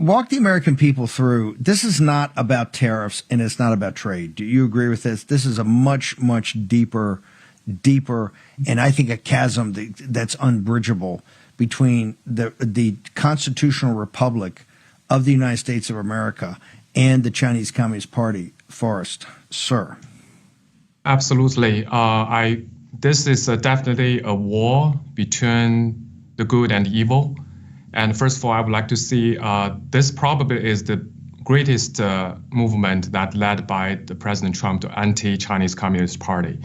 walk the American people through. This is not about tariffs and it's not about trade. Do you agree with this? This is a much, much deeper, and I think a chasm that's unbridgeable between the constitutional republic of the United States of America and the Chinese Communist Party. Forrest, sir. Absolutely. This is definitely a war between the good and evil. And first of all, I would like to see this probably is the greatest movement that led by the President Trump to anti-Chinese Communist Party.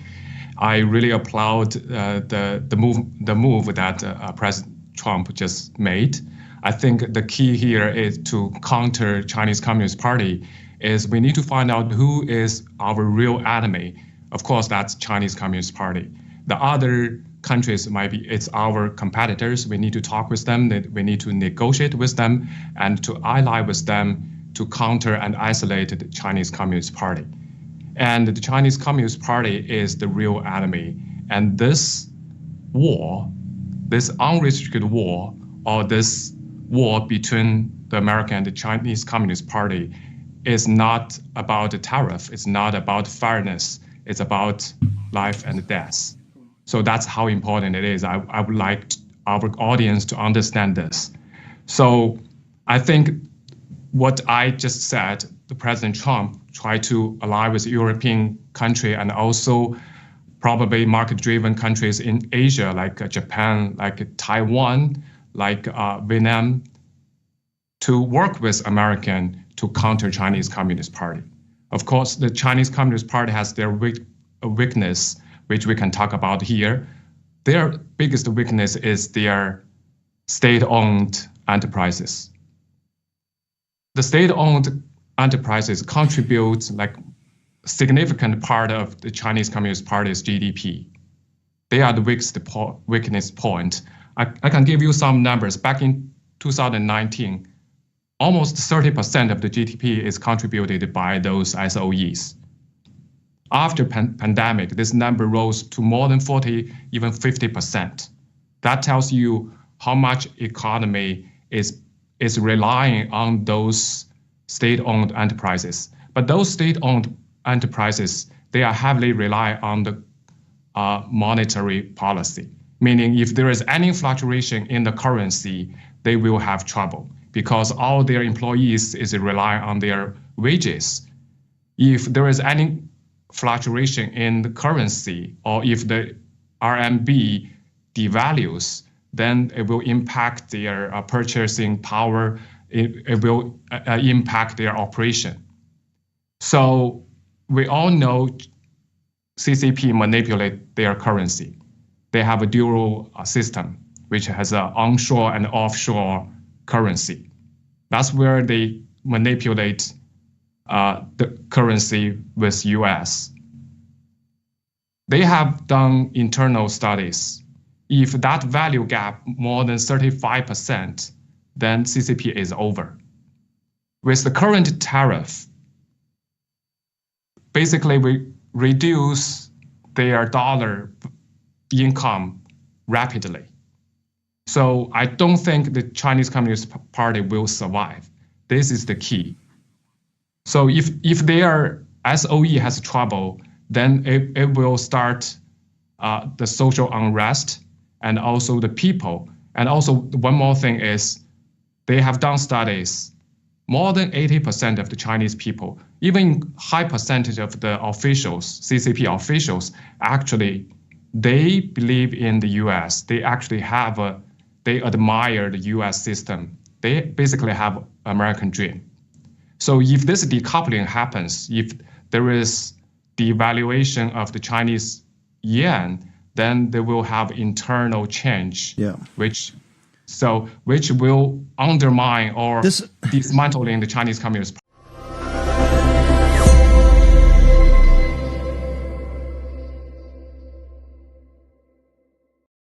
I really applaud the move that President Trump just made. I think the key here is to counter Chinese Communist Party is we need to find out who is our real enemy. Of course, that's Chinese Communist Party. The other countries it's our competitors. We need to talk with them. We need to negotiate with them and to ally with them to counter and isolate the Chinese Communist Party. And the Chinese Communist Party is the real enemy. And this war, this unrestricted war, or this war between the American and the Chinese Communist Party is not about the tariff. It's not about fairness. It's about life and death. So that's how important it is. I would like our audience to understand this. So I think what I just said, the President Trump tried to ally with European country and also probably market-driven countries in Asia, like Japan, like Taiwan, like Vietnam, to work with American to counter Chinese Communist Party. Of course, the Chinese Communist Party has their weakness, which we can talk about here. Their biggest weakness is their state-owned enterprises. The state-owned enterprises contribute like a significant part of the Chinese Communist Party's GDP. They are the weakness point. I can give you some numbers. Back in 2019, almost 30% of the GDP is contributed by those SOEs. After pandemic, this number rose to more than 40, even 50%. That tells you how much economy is relying on those state-owned enterprises. But those state-owned enterprises, they are heavily rely on the monetary policy, meaning if there is any fluctuation in the currency, they will have trouble because all their employees is relying on their wages. If there is any fluctuation in the currency or if the RMB devalues, then it will impact their purchasing power. It will impact their operation. So we all know CCP manipulate their currency. They have a dual system, which has an onshore and offshore currency. That's where they manipulate the currency with US. They have done internal studies. If that value gap more than 35%, then CCP is over. With the current tariff, basically we reduce their dollar income rapidly. So I don't think the Chinese Communist Party will survive. This is the key. So if their SOE has trouble, then it will start the social unrest and also the people. And also one more thing is they have done studies. More than 80% of the Chinese people, even high percentage of the officials, CCP officials, actually, they believe in the US. They actually they admire the US system. They basically have American dream. So if this decoupling happens, if there is devaluation of the Chinese yen, then they will have internal change, which will undermine or dismantling the Chinese Communist Party.